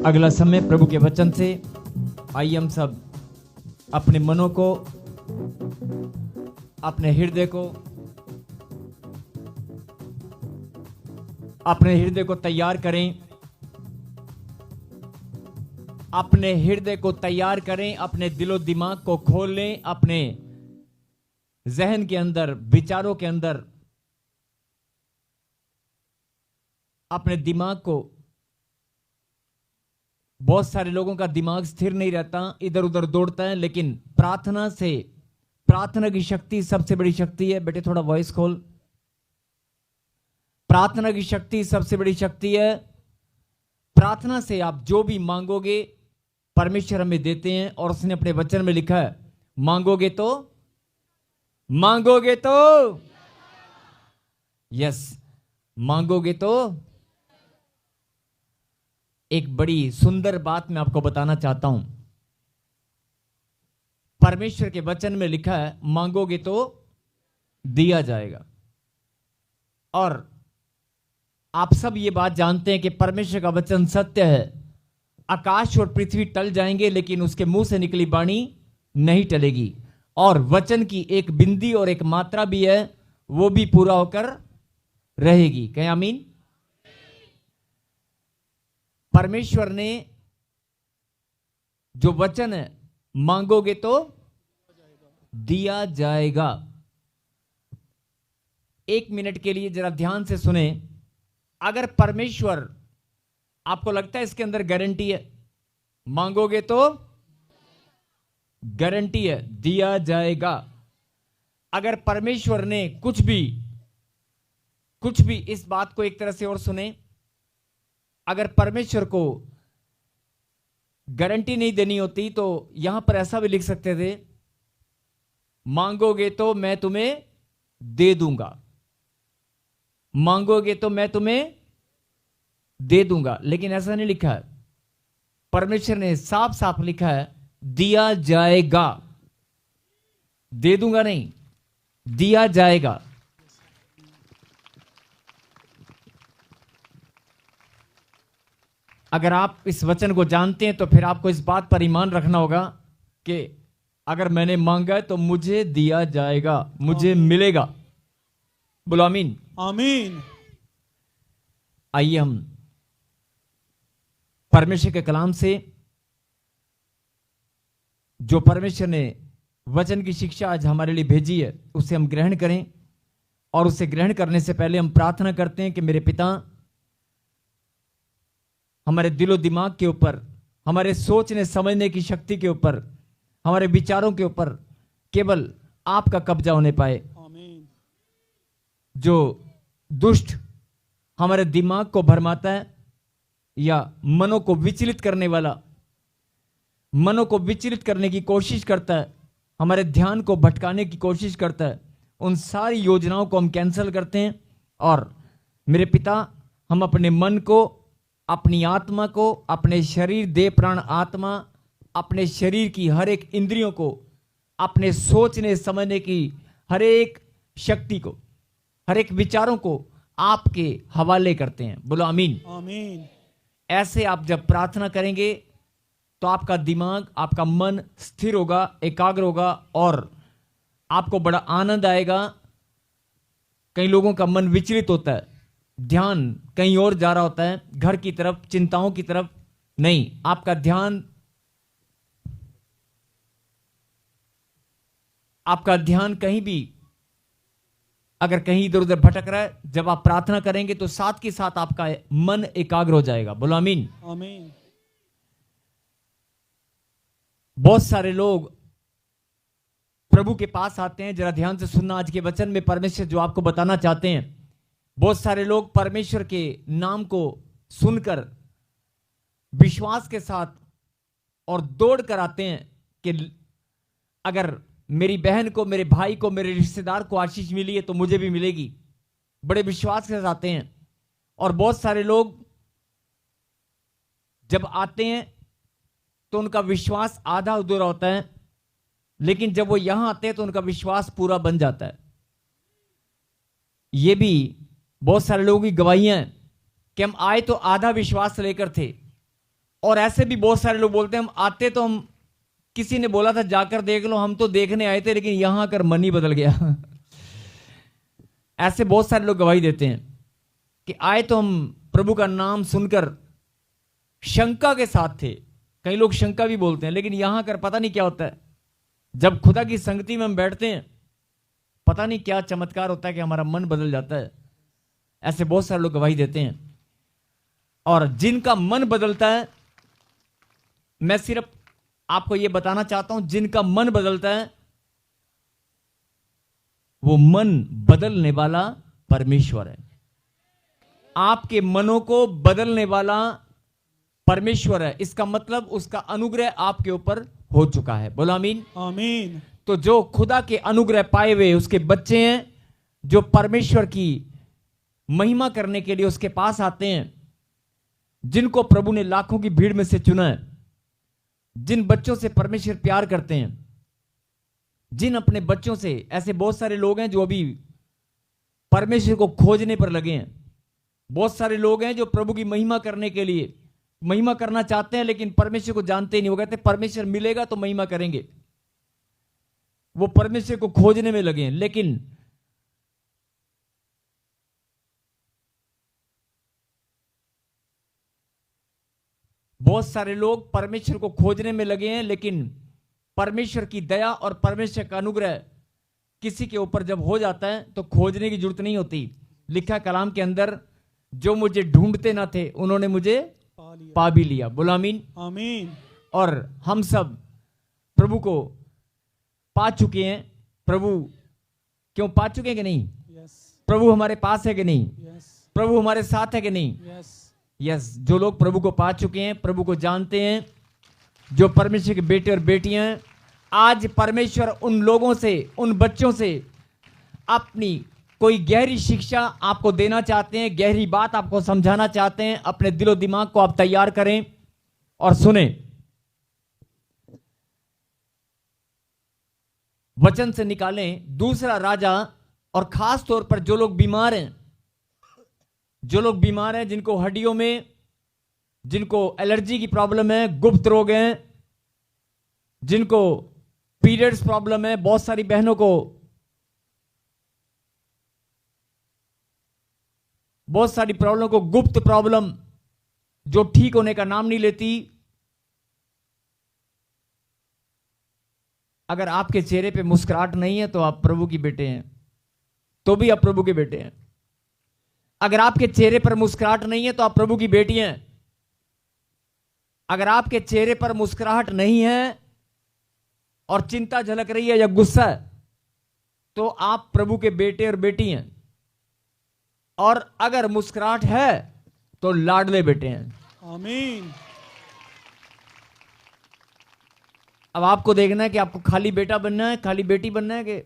अगला समय प्रभु के वचन से आइए हम सब अपने मनों को, अपने हृदय को तैयार करें। अपने हृदय को तैयार करें, अपने दिलो दिमाग को खोल लें, अपने जहन के अंदर, विचारों के अंदर अपने दिमाग को, बहुत सारे लोगों का दिमाग स्थिर नहीं रहता, इधर उधर दौड़ता है, लेकिन प्रार्थना की शक्ति सबसे बड़ी शक्ति है। बेटे थोड़ा वॉइस खोल। प्रार्थना की शक्ति सबसे बड़ी शक्ति है। प्रार्थना से आप जो भी मांगोगे परमेश्वर हमें देते हैं, और उसने अपने वचन में लिखा है, मांगोगे तो यस, मांगोगे तो। एक बड़ी सुंदर बात मैं आपको बताना चाहता हूं। परमेश्वर के वचन में लिखा है, मांगोगे तो दिया जाएगा। और आप सब ये बात जानते हैं कि परमेश्वर का वचन सत्य है। आकाश और पृथ्वी टल जाएंगे, लेकिन उसके मुंह से निकली वाणी नहीं टलेगी। और वचन की एक बिंदी और एक मात्रा भी है, वो भी पूरा होकर रहेगी। कहें आमीन। परमेश्वर ने जो वचन है, मांगोगे तो दिया जाएगा। एक मिनट के लिए जरा ध्यान से सुने। अगर परमेश्वर, आपको लगता है इसके अंदर गारंटी है, मांगोगे तो गारंटी है, दिया जाएगा। अगर परमेश्वर ने कुछ भी, इस बात को एक तरह से और सुने, अगर परमेश्वर को गारंटी नहीं देनी होती तो यहां पर ऐसा भी लिख सकते थे, मांगोगे तो मैं तुम्हें दे दूंगा, मांगोगे तो मैं तुम्हें दे दूंगा। लेकिन ऐसा नहीं लिखा है। परमेश्वर ने साफ साफ लिखा है, दिया जाएगा। दे दूंगा नहीं, दिया जाएगा। अगर आप इस वचन को जानते हैं तो फिर आपको इस बात पर ईमान रखना होगा कि अगर मैंने मांगा है तो मुझे दिया जाएगा, मुझे मिलेगा। बोलो आमीन। आमीन। आइए हम परमेश्वर के कलाम से, जो परमेश्वर ने वचन की शिक्षा आज हमारे लिए भेजी है, उसे हम ग्रहण करें। और उसे ग्रहण करने से पहले हम प्रार्थना करते हैं कि मेरे पिता, हमारे दिलो दिमाग के ऊपर, हमारे सोचने समझने की शक्ति के ऊपर, हमारे विचारों के ऊपर केवल आपका कब्जा होने पाए। आमीन। जो दुष्ट हमारे दिमाग को भरमाता है या मनों को विचलित करने वाला, मनों को विचलित करने की कोशिश करता है, हमारे ध्यान को भटकाने की कोशिश करता है, उन सारी योजनाओं को हम कैंसिल करते हैं। और मेरे पिता, हम अपने मन को, अपनी आत्मा को, अपने शरीर, देह, प्राण, आत्मा, अपने शरीर की हर एक इंद्रियों को, अपने सोचने समझने की हर एक शक्ति को, हर एक विचारों को आपके हवाले करते हैं। बोलो आमीन। आमीन। ऐसे आप जब प्रार्थना करेंगे तो आपका दिमाग, आपका मन स्थिर होगा, एकाग्र होगा, और आपको बड़ा आनंद आएगा। कई लोगों का मन विचलित होता है, ध्यान कहीं और जा रहा होता है, घर की तरफ, चिंताओं की तरफ नहीं। आपका ध्यान कहीं भी, अगर कहीं इधर उधर भटक रहा है, जब आप प्रार्थना करेंगे तो साथ के साथ आपका मन एकाग्र हो जाएगा। बोलो आमीन। आमीन। बहुत सारे लोग प्रभु के पास आते हैं। जरा ध्यान से सुनना, आज के वचन में परमेश्वर जो आपको बताना चाहते हैं। बहुत सारे लोग परमेश्वर के नाम को सुनकर विश्वास के साथ और दौड़ कर आते हैं कि अगर मेरी बहन को, मेरे भाई को, मेरे रिश्तेदार को आशीष मिली है तो मुझे भी मिलेगी। बड़े विश्वास के साथ आते हैं। और बहुत सारे लोग जब आते हैं तो उनका विश्वास आधा अधूरा होता है, लेकिन जब वो यहां आते हैं तो उनका विश्वास पूरा बन जाता है। ये भी बहुत सारे लोगों की गवाहियां हैं कि हम आए तो आधा विश्वास लेकर थे और ऐसे भी बहुत सारे लोग बोलते हैं हम आते तो हम, किसी ने बोला था जाकर देख लो, हम तो देखने आए थे लेकिन यहां आकर मन ही बदल गया। ऐसे बहुत सारे लोग गवाही देते हैं कि आए तो हम प्रभु का नाम सुनकर शंका के साथ थे। कई लोग शंका भी बोलते हैं, लेकिन यहां कर पता नहीं क्या होता है। जब खुदा की संगति में हम बैठते हैं, पता नहीं क्या चमत्कार होता है कि हमारा मन बदल जाता है। ऐसे बहुत सारे लोग गवाही देते हैं। और जिनका मन बदलता है, मैं सिर्फ आपको यह बताना चाहता हूं, जिनका मन बदलता है वो मन बदलने वाला परमेश्वर है। आपके मनों को बदलने वाला परमेश्वर है। इसका मतलब उसका अनुग्रह आपके ऊपर हो चुका है। बोलो आमीन। आमीन। तो जो खुदा के अनुग्रह पाए हुए उसके बच्चे हैं, जो परमेश्वर की महिमा करने के लिए उसके पास आते हैं, जिनको प्रभु ने लाखों की भीड़ में से चुना है, जिन बच्चों से परमेश्वर प्यार करते हैं, जिन अपने बच्चों से, ऐसे बहुत सारे लोग हैं जो अभी परमेश्वर को खोजने पर लगे हैं। बहुत सारे लोग हैं जो प्रभु की महिमा करने के लिए महिमा करना चाहते हैं, लेकिन परमेश्वर को जानते नहीं। वो कहते परमेश्वर मिलेगा तो महिमा करेंगे। वो परमेश्वर को खोजने में लगे हैं, लेकिन बहुत सारे लोग परमेश्वर को खोजने में लगे हैं, लेकिन परमेश्वर की दया और परमेश्वर का अनुग्रह किसी के ऊपर जब हो जाता है तो खोजने की जरूरत नहीं होती। लिखा कलाम के अंदर, जो मुझे ढूंढते ना थे उन्होंने मुझे पा भी लिया। बोलो आमीन। आमीन। और हम सब प्रभु को पा चुके हैं। प्रभु क्यों पा चुके हैं कि नहीं? प्रभु हमारे पास है कि नहीं? प्रभु हमारे साथ है कि नहीं? यस। जो लोग प्रभु को पा चुके हैं, प्रभु को जानते हैं, जो परमेश्वर के बेटे और बेटियां हैं, आज परमेश्वर उन लोगों से, उन बच्चों से अपनी कोई गहरी शिक्षा आपको देना चाहते हैं, गहरी बात आपको समझाना चाहते हैं। अपने दिलो दिमाग को आप तैयार करें और सुने। वचन से निकालें दूसरा राजा। और खास तौर पर जो लोग बीमार हैं, जो लोग बीमार हैं, जिनको हड्डियों में, जिनको एलर्जी की प्रॉब्लम है, गुप्त रोग हैं, जिनको पीरियड्स प्रॉब्लम है, बहुत सारी बहनों को बहुत सारी प्रॉब्लम को, गुप्त प्रॉब्लम जो ठीक होने का नाम नहीं लेती। अगर आपके चेहरे पे मुस्कुराहट नहीं है तो आप प्रभु के बेटे हैं, तो भी आप प्रभु के बेटे हैं। अगर आपके चेहरे पर मुस्कुराहट नहीं है तो आप प्रभु की बेटी हैं। अगर आपके चेहरे पर मुस्कुराहट नहीं है और चिंता झलक रही है या गुस्सा है, तो आप प्रभु के बेटे और बेटी हैं। और अगर मुस्कुराहट है तो लाडले बेटे हैं। आमीन। अब आपको देखना है कि आपको खाली बेटा बनना है, खाली बेटी बनना है, कि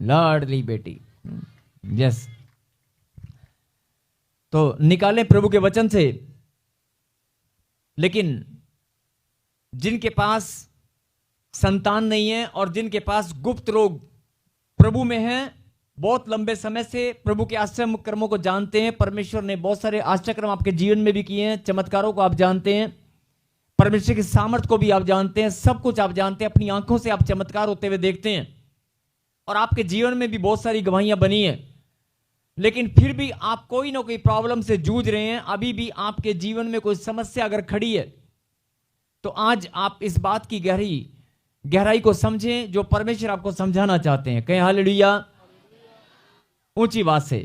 लाडली बेटी। यस। तो निकालें प्रभु के वचन से। लेकिन जिनके पास संतान नहीं है और जिनके पास गुप्त रोग प्रभु में है, बहुत लंबे समय से प्रभु के आश्चर्य कर्मों को जानते हैं। परमेश्वर ने बहुत सारे आश्चर्य कर्म आपके जीवन में भी किए हैं। चमत्कारों को आप जानते हैं, परमेश्वर की सामर्थ को भी आप जानते हैं, सब कुछ आप जानते हैं। अपनी आंखों से आप चमत्कार होते हुए देखते हैं और आपके जीवन में भी बहुत सारी गवाहियां बनी है। लेकिन फिर भी आप कोई ना कोई प्रॉब्लम से जूझ रहे हैं। अभी भी आपके जीवन में कोई समस्या अगर खड़ी है, तो आज आप इस बात की गहराई को समझें जो परमेश्वर आपको समझाना चाहते हैं। कहें हालेलुया ऊंची बात से,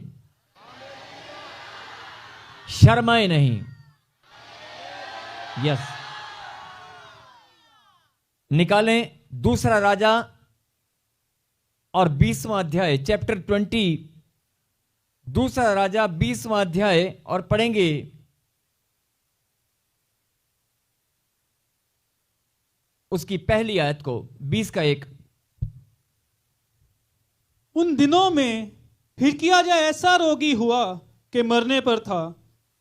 शर्माए नहीं। यस। निकालें दूसरा राजा और 20वां अध्याय, चैप्टर 20, दूसरा राजा 20वां अध्याय, और पढ़ेंगे उसकी पहली आयत को, 20 का 1। उन दिनों में हिजकिय्याह ऐसा रोगी हुआ कि मरने पर था,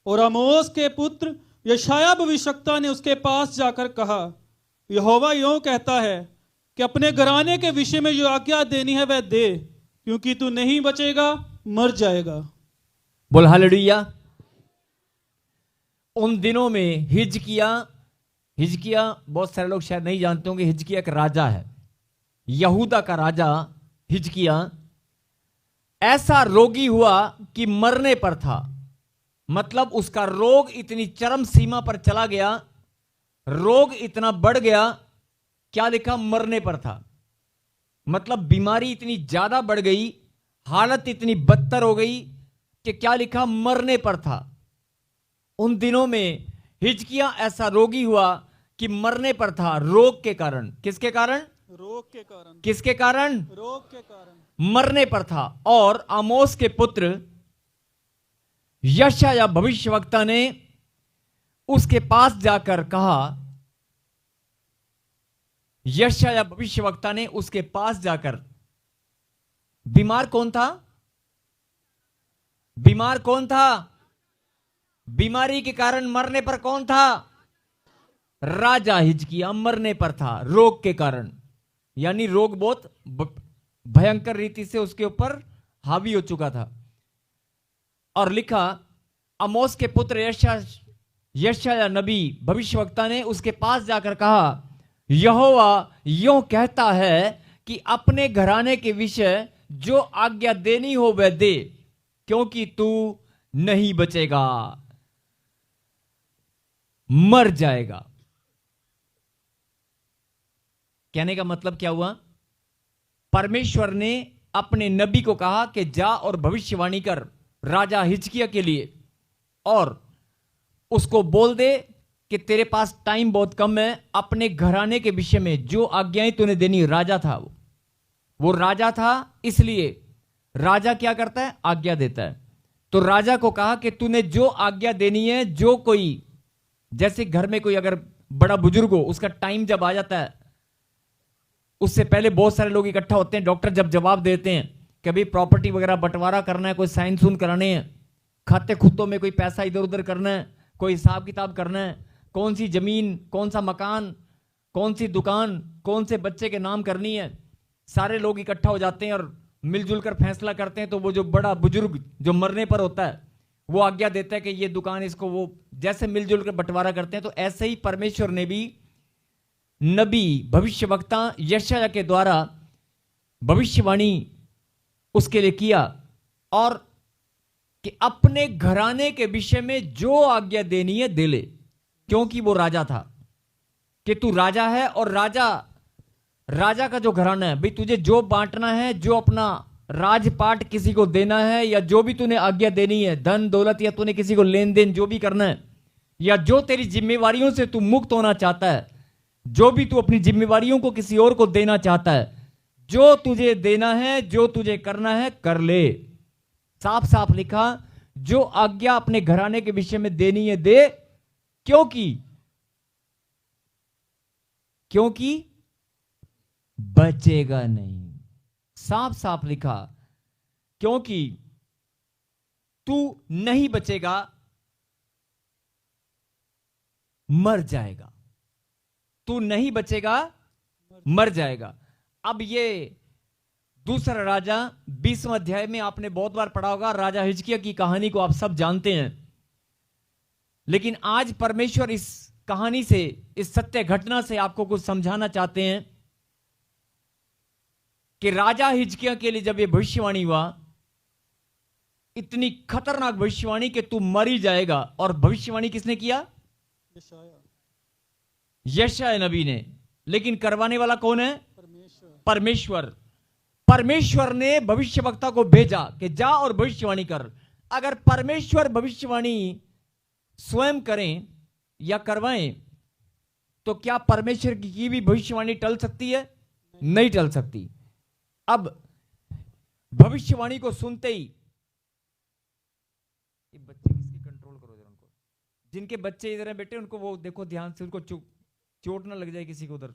और आमोस के पुत्र यशायाह भविष्यद्वक्ता ने उसके पास जाकर कहा, यहोवा यूं कहता है कि अपने घराने के विषय में जो आज्ञा देनी है वह दे, क्योंकि तू नहीं बचेगा, मर जाएगा। बोल हालेलुया। उन दिनों में हिजकिया, हिजकिया बहुत सारे लोग शायद नहीं जानते होंगे, हिजकिया एक राजा है, यहूदा का राजा हिजकिया ऐसा रोगी हुआ कि मरने पर था। मतलब उसका रोग इतनी चरम सीमा पर चला गया, रोग इतना बढ़ गया, क्या लिखा, मरने पर था। मतलब बीमारी इतनी ज्यादा बढ़ गई, हालत इतनी बदतर हो गई कि क्या लिखा, मरने पर था। उन दिनों में हिजकिया ऐसा रोगी हुआ कि मरने पर था, रोग के कारण। किसके कारण? रोग के कारण। किसके कारण? रोग के कारण मरने पर था। और आमोस के पुत्र यशायाह भविष्यवक्ता ने उसके पास जाकर कहा, यशायाह भविष्यवक्ता ने उसके पास जाकर, बीमार कौन था? बीमार कौन था? बीमारी के कारण मरने पर कौन था? राजा हिजकिय्याह मरने पर था रोग के कारण। यानी रोग बहुत भयंकर रीति से उसके ऊपर हावी हो चुका था। और लिखा, आमोस के पुत्र यशायाह नबी भविष्यवक्ता ने उसके पास जाकर कहा, यहोवा यूं कहता है कि अपने घराने के विषय जो आज्ञा देनी हो वह दे, क्योंकि तू नहीं बचेगा, मर जाएगा। कहने का मतलब क्या हुआ? परमेश्वर ने अपने नबी को कहा कि जा और भविष्यवाणी कर राजा हिजकिय्याह के लिए, और उसको बोल दे कि तेरे पास टाइम बहुत कम है, अपने घराने के विषय में जो आज्ञाएं तूने देनी। राजा था वो राजा था, इसलिए राजा क्या करता है? आज्ञा देता है। तो राजा को कहा कि तूने जो आज्ञा देनी है, जो कोई, जैसे घर में कोई अगर बड़ा बुजुर्ग हो, उसका टाइम जब आ जाता है, उससे पहले बहुत सारे लोग इकट्ठा होते हैं, डॉक्टर जब जवाब देते हैं कि भाई प्रॉपर्टी वगैरह बंटवारा करना है, कोई साइन सून कराने हैं, खाते खुतों में कोई पैसा इधर उधर करना है, कोई हिसाब किताब करना है, कौन सी जमीन, कौन सा मकान, कौन सी दुकान, कौन से बच्चे के नाम करनी है, सारे लोग इकट्ठा हो जाते हैं और मिलजुल कर फैसला करते हैं। तो वो जो बड़ा बुजुर्ग जो मरने पर होता है, वो आज्ञा देता है कि ये दुकान इसको, वो जैसे मिलजुल कर बंटवारा करते हैं। तो ऐसे ही परमेश्वर ने भी नबी भविष्यवक्ता यशायाह के द्वारा भविष्यवाणी उसके लिए किया, और कि अपने घराने के विषय में जो आज्ञा देनी है दे ले, क्योंकि वो राजा था। कि तू राजा है, और राजा का जो घराना है, भाई तुझे जो बांटना है, जो अपना राजपाट किसी को देना है, या जो भी तूने आज्ञा देनी है, धन दौलत, या तूने किसी को लेन देन जो भी करना है, या जो तेरी जिम्मेवारियों से तू मुक्त होना चाहता है, जो भी तू अपनी जिम्मेवारियों को किसी और को देना चाहता है, जो तुझे देना है, जो तुझे करना है, कर ले। साफ साफ लिखा, जो आज्ञा अपने घराने के विषय में देनी है दे, क्योंकि बचेगा नहीं। साफ साफ लिखा, क्योंकि तू नहीं बचेगा, मर जाएगा। तू नहीं बचेगा, मर जाएगा। अब ये दूसरा राजा 20वें अध्याय में आपने बहुत बार पढ़ा होगा, राजा हिजकिय्याह की कहानी को आप सब जानते हैं। लेकिन आज परमेश्वर इस कहानी से, इस सत्य घटना से आपको कुछ समझाना चाहते हैं कि राजा हिजकिय्याह के लिए जब यह भविष्यवाणी हुआ, इतनी खतरनाक भविष्यवाणी कि तू मर ही जाएगा, और भविष्यवाणी किसने किया? यशायाह नबी ने। लेकिन करवाने वाला कौन है? परमेश्वर। परमेश्वर ने भविष्यवक्ता को भेजा कि जा और भविष्यवाणी कर। अगर परमेश्वर भविष्यवाणी स्वयं करें या करवाएं, तो क्या परमेश्वर की भी भविष्यवाणी टल सकती है? नहीं टल सकती। अब भविष्यवाणी को सुनते ही, ये बच्चे किसके कंट्रोल करो जरा उनको, जिनके बच्चे इधर हैं बेटे, उनको वो देखो ध्यान से, उनको चोट ना लग जाए किसी को उधर।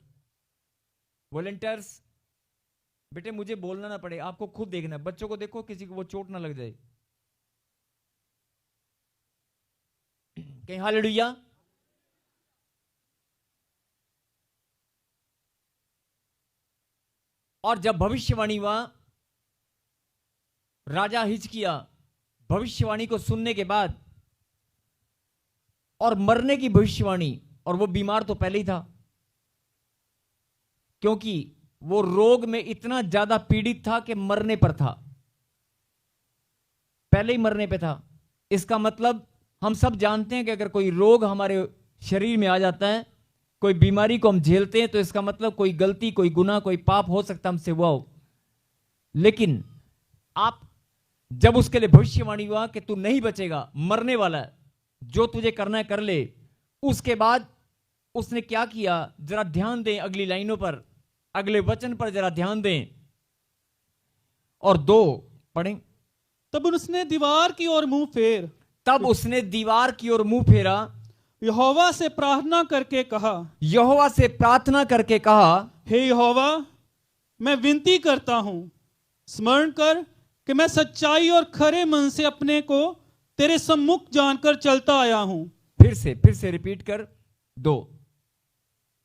वॉलंटियर्स बेटे, मुझे बोलना ना पड़े, आपको खुद देखना है, बच्चों को देखो, किसी को वो चोट ना लग जाए कहीं। हालेलुया। और जब भविष्यवाणी हुआ, राजा हिजकिय्याह भविष्यवाणी को सुनने के बाद और मरने की भविष्यवाणी, और वो बीमार तो पहले ही था, क्योंकि वो रोग में इतना ज्यादा पीड़ित था कि मरने पर था, पहले ही मरने पे था। इसका मतलब हम सब जानते हैं कि अगर कोई रोग हमारे शरीर में आ जाता है, कोई बीमारी को हम झेलते हैं, तो इसका मतलब कोई गलती, कोई गुनाह, कोई पाप हो सकता है हमसे हुआ हो। लेकिन आप जब उसके लिए भविष्यवाणी हुआ कि तू नहीं बचेगा, मरने वाला है, जो तुझे करना है कर ले, उसके बाद उसने क्या किया, जरा ध्यान दें अगली लाइनों पर, अगले वचन पर जरा ध्यान दें। और 2 पढ़ें। तब उसने दीवार की ओर मुंह फेर तब उसने दीवार की ओर मुंह फेरा, यहोवा से प्रार्थना करके कहा, यहोवा से प्रार्थना करके कहा, हे यहोवा, मैं विनती करता हूं, स्मरण कर कि मैं सच्चाई और खरे मन से अपने को तेरे सम्मुख जानकर चलता आया हूं। फिर से रिपीट कर 2।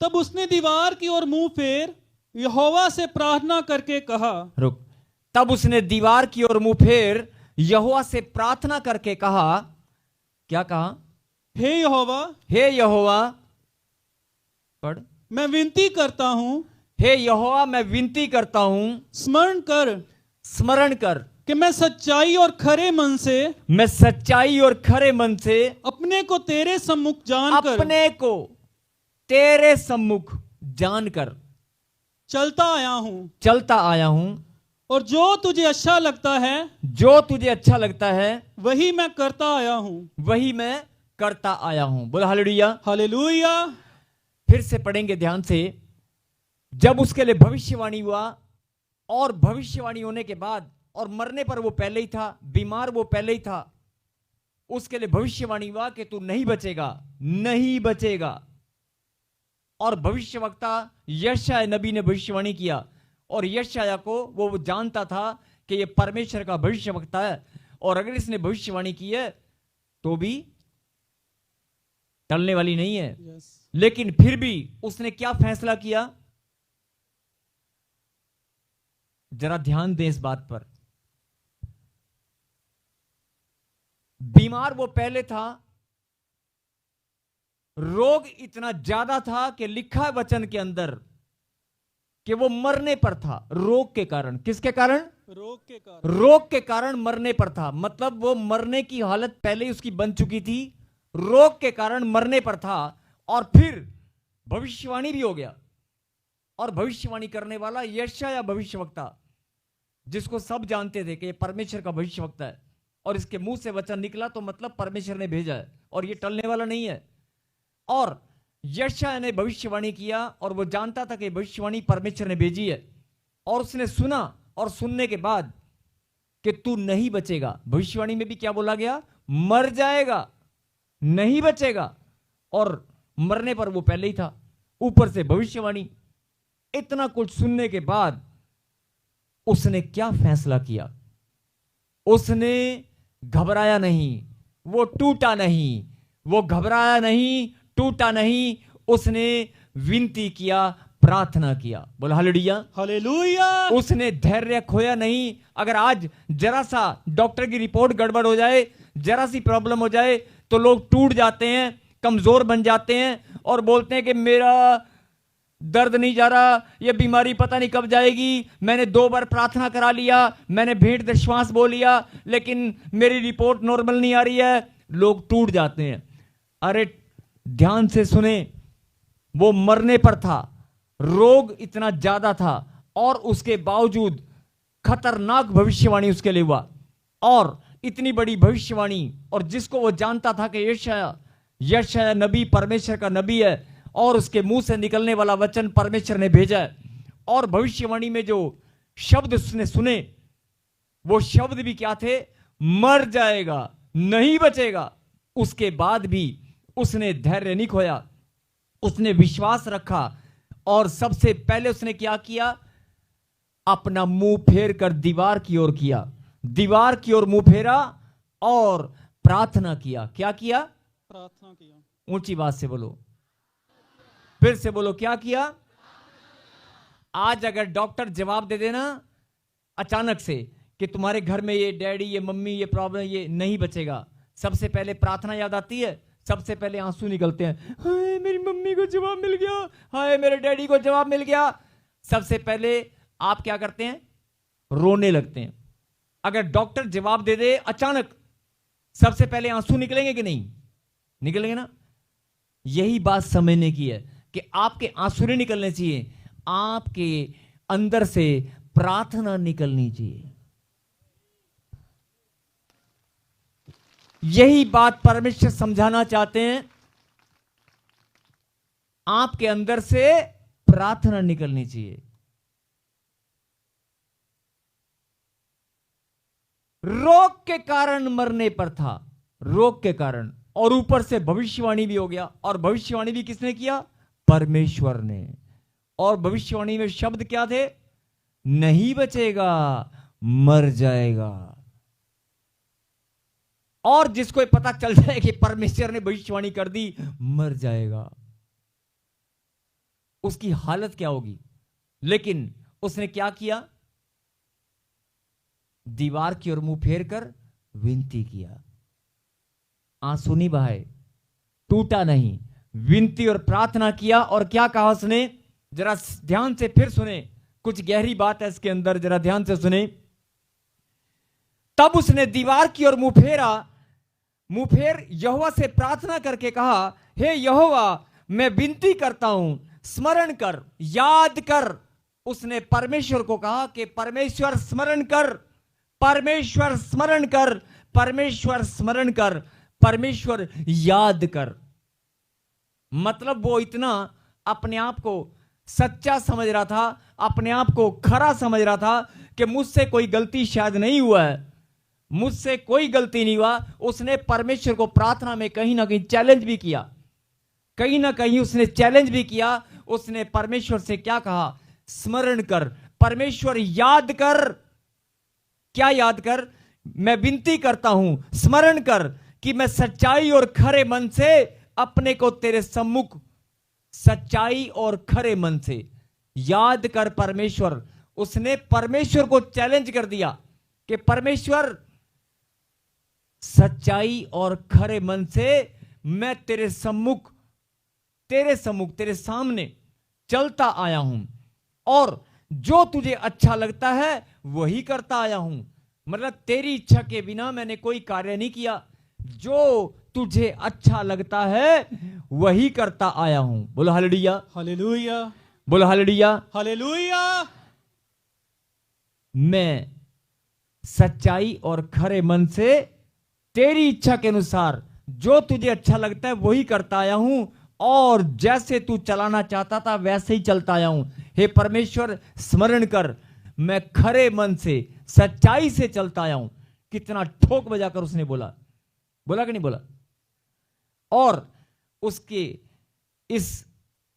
तब उसने दीवार की ओर मुंह फेर यहोवा से प्रार्थना करके कहा, रुक। तब उसने दीवार की ओर मुंह फेर यहोवा से प्रार्थना करके कहा, क्या कहा? हे यहोवा, हे यहोवा, पढ़। मैं विनती करता हूं, हे यहोवा, मैं विनती करता हूं, स्मरण कर कि मैं सच्चाई और खरे मन से अपने को तेरे सम्मुख जानकर चलता आया हूं, और जो तुझे अच्छा लगता है वही मैं करता आया हूं। बोला हालेलुया। हालेलुया। फिर से पढ़ेंगे ध्यान से। जब उसके लिए भविष्यवाणी हुआ, और भविष्यवाणी होने के बाद, और मरने पर वो पहले ही था, बीमार वो पहले ही था, उसके लिए भविष्यवाणी हुआ कि तू नहीं बचेगा। और भविष्यवक्ता यशायाह नबी ने भविष्यवाणी किया, और यशायाह को वो जानता था कि ये परमेश्वर का भविष्यवक्ता है, और अगर इसने भविष्यवाणी की है तो भी टलने वाली नहीं है। लेकिन फिर भी उसने क्या फैसला किया, जरा ध्यान दें इस बात पर। बीमार वो पहले था, रोग इतना ज्यादा था कि लिखा है वचन के अंदर कि वो मरने पर था, रोग के कारण। किसके कारण? रोग के कारण मरने पर था। मतलब वो मरने की हालत पहले ही उसकी बन चुकी थी, रोग के कारण मरने पर था, और फिर भविष्यवाणी भी हो गया। और भविष्यवाणी करने वाला यशायाह भविष्यवक्ता, जिसको सब जानते थे कि ये परमेश्वर का भविष्यवक्ता है, और इसके मुंह से वचन निकला तो मतलब परमेश्वर ने भेजा है, और ये टलने वाला नहीं है। और यशायाह ने भविष्यवाणी किया, और वो जानता था कि भविष्यवाणी परमेश्वर ने भेजी है, और उसने सुना, और सुनने के बाद कि तू नहीं बचेगा। भविष्यवाणी में भी क्या बोला गया? मर जाएगा, नहीं बचेगा। और मरने पर वो पहले ही था, ऊपर से भविष्यवाणी। इतना कुछ सुनने के बाद उसने क्या फैसला किया? उसने घबराया नहीं, वो टूटा नहीं, वो घबराया नहीं, टूटा नहीं, उसने विनती किया, प्रार्थना किया। बोला हालेलुया। हालेलुया। उसने धैर्य खोया नहीं। अगर आज जरा सा डॉक्टर की रिपोर्ट गड़बड़ हो जाए, जरा सी प्रॉब्लम हो जाए, तो लोग टूट जाते हैं, कमजोर बन जाते हैं, और बोलते हैं कि मेरा दर्द नहीं जा रहा, ये बीमारी पता नहीं कब जाएगी, मैंने 2 बार प्रार्थना करा लिया, मैंने भेंट दशवांस बोल लिया, लेकिन मेरी रिपोर्ट नॉर्मल नहीं आ रही है। लोग टूट जाते हैं। अरे ध्यान से सुने, वो मरने पर था, रोग इतना ज्यादा था, और उसके बावजूद खतरनाक भविष्यवाणी उसके लिए हुआ। और इतनी बड़ी भविष्यवाणी, और जिसको वो जानता था कि यशायाह नबी परमेश्वर का नबी है, और उसके मुंह से निकलने वाला वचन परमेश्वर ने भेजा है। और भविष्यवाणी में जो शब्द उसने सुने, वो शब्द भी क्या थे? मर जाएगा, नहीं बचेगा। उसके बाद भी उसने धैर्य नहीं खोया, उसने विश्वास रखा, और सबसे पहले उसने क्या किया? अपना मुंह फेर कर दीवार की ओर किया, दीवार की ओर मुंह फेरा और प्रार्थना किया। क्या किया? प्रार्थना किया। ऊंची बात से बोलो, फिर से बोलो, क्या किया? आज अगर डॉक्टर जवाब दे देना अचानक से कि तुम्हारे घर में ये डैडी, ये मम्मी, ये प्रॉब्लम, ये नहीं बचेगा, सबसे पहले प्रार्थना याद आती है, सबसे पहले आंसू निकलते हैं, हाय मेरी मम्मी को जवाब मिल गया, हाय मेरे डैडी को जवाब मिल गया। सबसे पहले आप क्या करते हैं? रोने लगते हैं। अगर डॉक्टर जवाब दे दे अचानक, सबसे पहले आंसू निकलेंगे कि नहीं निकलेंगे ना? यही बात समझने की है कि आपके आंसू नहीं निकलने चाहिए, आपके अंदर से प्रार्थना निकलनी चाहिए। यही बात परमेश्वर समझाना चाहते हैं। आपके अंदर से प्रार्थना निकलनी चाहिए। रोग के कारण मरने पर था, रोग के कारण, और ऊपर से भविष्यवाणी भी हो गया। और भविष्यवाणी भी किसने किया? परमेश्वर ने। और भविष्यवाणी में शब्द क्या थे? नहीं बचेगा, मर जाएगा। और जिसको ये पता चल जाए कि परमेश्वर ने भविष्यवाणी कर दी, मर जाएगा, उसकी हालत क्या होगी? लेकिन उसने क्या किया? दीवार की ओर मुंह फेर कर विनती किया। आंसू नहीं बहाए, टूटा नहीं, विनती और प्रार्थना किया। और क्या कहा उसने? जरा ध्यान से फिर सुने, कुछ गहरी बात है इसके अंदर, जरा ध्यान से सुने। तब उसने दीवार की ओर मुंह फेरा, मुंह फेर यहोवा से प्रार्थना करके कहा, हे यहोवा, मैं विनती करता हूं, स्मरण कर, याद कर। उसने परमेश्वर को कहा कि परमेश्वर स्मरण कर, परमेश्वर स्मरण कर, परमेश्वर स्मरण कर, परमेश्वर याद कर। मतलब वो इतना अपने आप को सच्चा समझ रहा था, अपने आप को खरा समझ रहा था कि मुझसे कोई गलती शायद नहीं हुआ है, मुझसे कोई गलती नहीं हुआ। उसने परमेश्वर को प्रार्थना में कहीं ना कहीं चैलेंज भी किया, कहीं ना कहीं उसने चैलेंज भी किया। उसने परमेश्वर से क्या कहा? स्मरण कर, परमेश्वर याद कर। क्या याद कर? मैं विनती करता हूं, स्मरण कर कि मैं सच्चाई और खरे मन से अपने को तेरे सम्मुख, सच्चाई और खरे मन से याद कर परमेश्वर। उसने परमेश्वर को चैलेंज कर दिया कि परमेश्वर, सच्चाई और खरे मन से मैं तेरे सम्मुख, तेरे सम्मुख, तेरे सामने चलता आया हूं, और जो तुझे अच्छा लगता है वही करता आया हूं। मतलब तेरी इच्छा के बिना मैंने कोई कार्य नहीं किया, जो तुझे अच्छा लगता है वही करता आया हूं। बोलो हालेलुया, हालेलुया, बोलो हालेलुया। हालेलुया। मैं सच्चाई और खरे मन से तेरी इच्छा के अनुसार जो तुझे अच्छा लगता है वही करता आया हूं, और जैसे तू चलाना चाहता था वैसे ही चलता आया हूं। हे परमेश्वर, स्मरण कर, मैं खरे मन से, सच्चाई से चलता आया हूं। कितना ठोक बजाकर उसने बोला, बोला कि नहीं बोला? और उसके इस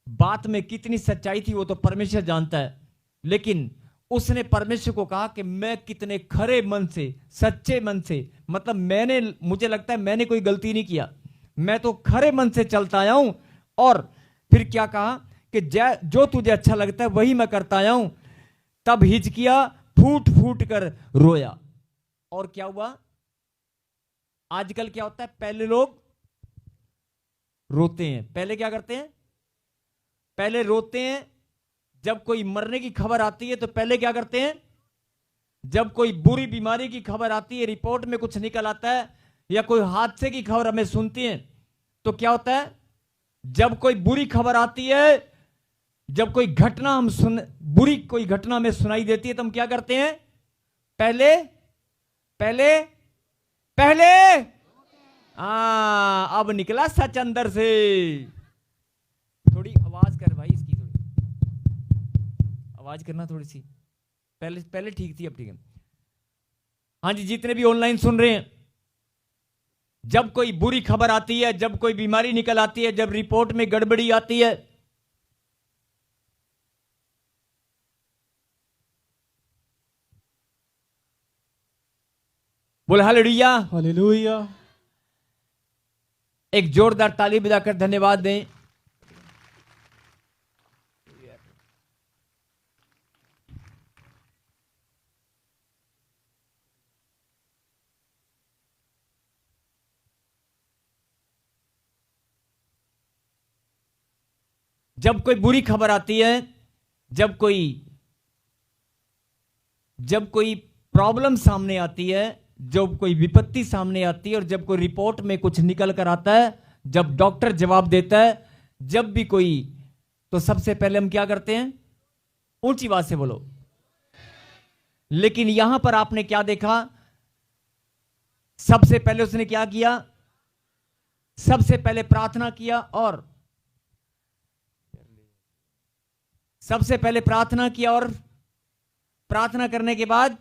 बात में कितनी सच्चाई थी वो तो परमेश्वर जानता है। लेकिन उसने परमेश्वर को कहा कि मैं कितने खरे मन से, सच्चे मन से, मतलब मैंने, मुझे लगता है मैंने कोई गलती नहीं किया, मैं तो खरे मन से चलता आया हूं। और फिर क्या कहा कि जो तुझे अच्छा लगता है वही मैं करता आया हूं। तब हिचकिया फूट फूट कर रोया। और क्या हुआ? आजकल क्या होता है, पहले लोग रोते हैं, पहले क्या करते हैं? पहले रोते हैं। जब कोई मरने की खबर आती है तो पहले क्या करते हैं? जब कोई बुरी बीमारी की खबर आती है, रिपोर्ट में कुछ निकल आता है, या कोई हादसे की खबर हमें सुनती है, तो क्या होता है? जब कोई बुरी खबर आती है, जब कोई घटना हम बुरी कोई घटना में सुनाई देती है, तो हम क्या करते हैं? पहले पहले पहले अब निकला सच अंदर से। थोड़ी आवाज कर भाई, इसकी थोड़ी आवाज करना थोड़ी सी। पहले पहले ठीक थी, अब ठीक है। हाँ जी, जितने भी ऑनलाइन सुन रहे हैं, जब कोई बुरी खबर आती है, जब कोई बीमारी निकल आती है, जब रिपोर्ट में गड़बड़ी आती है, बोले हालेलुया, हालेलुया। एक जोरदार ताली बजाकर धन्यवाद दें। जब कोई बुरी खबर आती है, जब कोई प्रॉब्लम सामने आती है, जब कोई विपत्ति सामने आती है और जब कोई रिपोर्ट में कुछ निकल कर आता है, जब डॉक्टर जवाब देता है, जब भी कोई, तो सबसे पहले हम क्या करते हैं? ऊंची आवाज से बोलो। लेकिन यहां पर आपने क्या देखा? सबसे पहले उसने क्या किया? सबसे पहले प्रार्थना किया, और सबसे पहले प्रार्थना किया, और प्रार्थना करने के बाद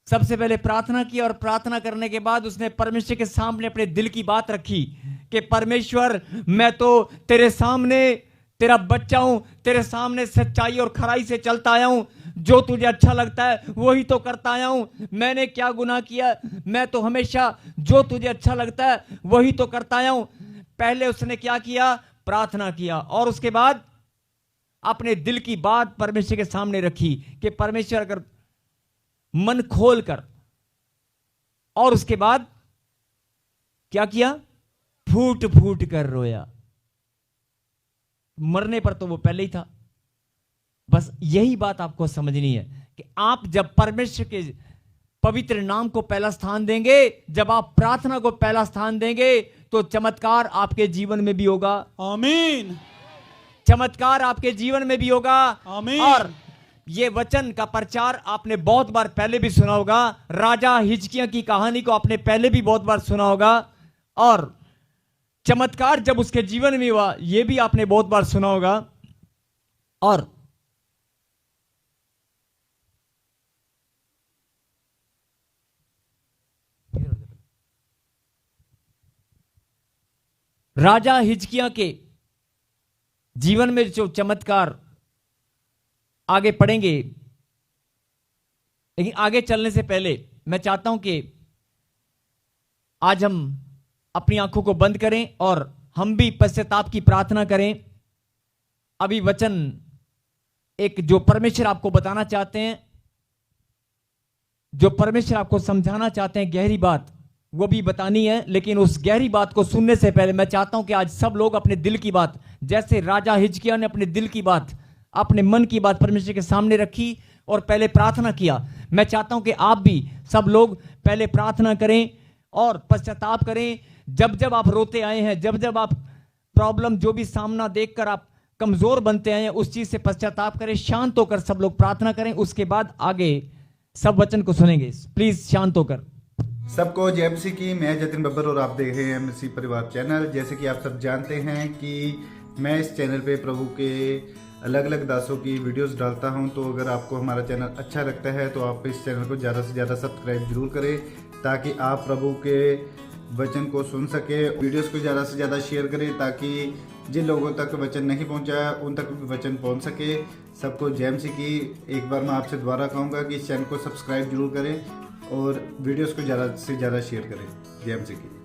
सबसे पहले प्रार्थना किया और प्रार्थना करने के बाद उसने परमेश्वर के सामने अपने दिल की बात रखी कि परमेश्वर, मैं तो तेरे सामने तेरा बच्चा हूं, तेरे सामने सच्चाई और खराई से चलता आया हूं, जो तुझे अच्छा लगता है वही तो करता आया हूं। मैंने क्या गुनाह किया? मैं तो हमेशा जो तुझे अच्छा लगता है वही तो करता आया हूं। पहले उसने क्या किया? प्रार्थना किया, और उसके बाद अपने दिल की बात परमेश्वर के सामने रखी कि परमेश्वर, अगर मन खोल कर, और उसके बाद क्या किया? फूट फूट कर रोया। मरने पर तो वो पहले ही था। बस यही बात आपको समझनी है कि आप जब परमेश्वर के पवित्र नाम को पहला स्थान देंगे, जब आप प्रार्थना को पहला स्थान देंगे, तो चमत्कार आपके जीवन में भी होगा। आमीन। चमत्कार आपके जीवन में भी होगा। आमीन। और ये वचन का प्रचार आपने बहुत बार पहले भी सुना होगा। राजा हिजकिय्याह की कहानी को आपने पहले भी बहुत बार सुना होगा, और चमत्कार जब उसके जीवन में हुआ यह भी आपने बहुत बार सुना होगा। और राजा हिजकिय्याह के जीवन में जो चमत्कार आगे पढ़ेंगे, लेकिन आगे चलने से पहले मैं चाहता हूं कि आज हम अपनी आंखों को बंद करें और हम भी पश्चाताप की प्रार्थना करें। अभी वचन एक जो परमेश्वर आपको बताना चाहते हैं, जो परमेश्वर आपको समझाना चाहते हैं, गहरी बात वो भी बतानी है। लेकिन उस गहरी बात को सुनने से पहले मैं चाहता हूं कि आज सब लोग अपने दिल की बात, जैसे राजा हिजकिय्याह ने अपने दिल की बात, अपने मन की बात परमेश्वर के सामने रखी और पहले प्रार्थना किया, मैं चाहता हूं कि आप भी सब लोग पहले प्रार्थना करें और पश्चाताप करें। जब जब आप रोते आए हैं, जब जब आप प्रॉब्लम जो भी सामना देखकर आप कमजोर बनते आए हैं, उस चीज से पश्चाताप करें। शांत होकर सब लोग प्रार्थना करें, उसके बाद आगे सब वचन को सुनेंगे। प्लीज शांत होकर। सबको जय मसीह की। मैं जतिन बब्बर और आप देख रहे हैं मसीह परिवार चैनल। जैसे कि आप सब जानते हैं कि मैं इस चैनल पे प्रभु के अलग अलग दासों की वीडियोस डालता हूं, तो अगर आपको हमारा चैनल अच्छा लगता है तो आप इस चैनल को ज़्यादा से ज़्यादा सब्सक्राइब जरूर करें, ताकि आप प्रभु के वचन को सुन सके। वीडियोस को ज़्यादा से ज़्यादा शेयर करें, ताकि जिन लोगों तक वचन नहीं पहुंचा उन तक भी वचन पहुंच सके। सबको जय मसीह की। एक बार मैं आपसे दोबारा कहूँगा कि इस चैनल को सब्सक्राइब जरूर करें और वीडियोस को ज़्यादा से ज़्यादा शेयर करें। जय मसीह की।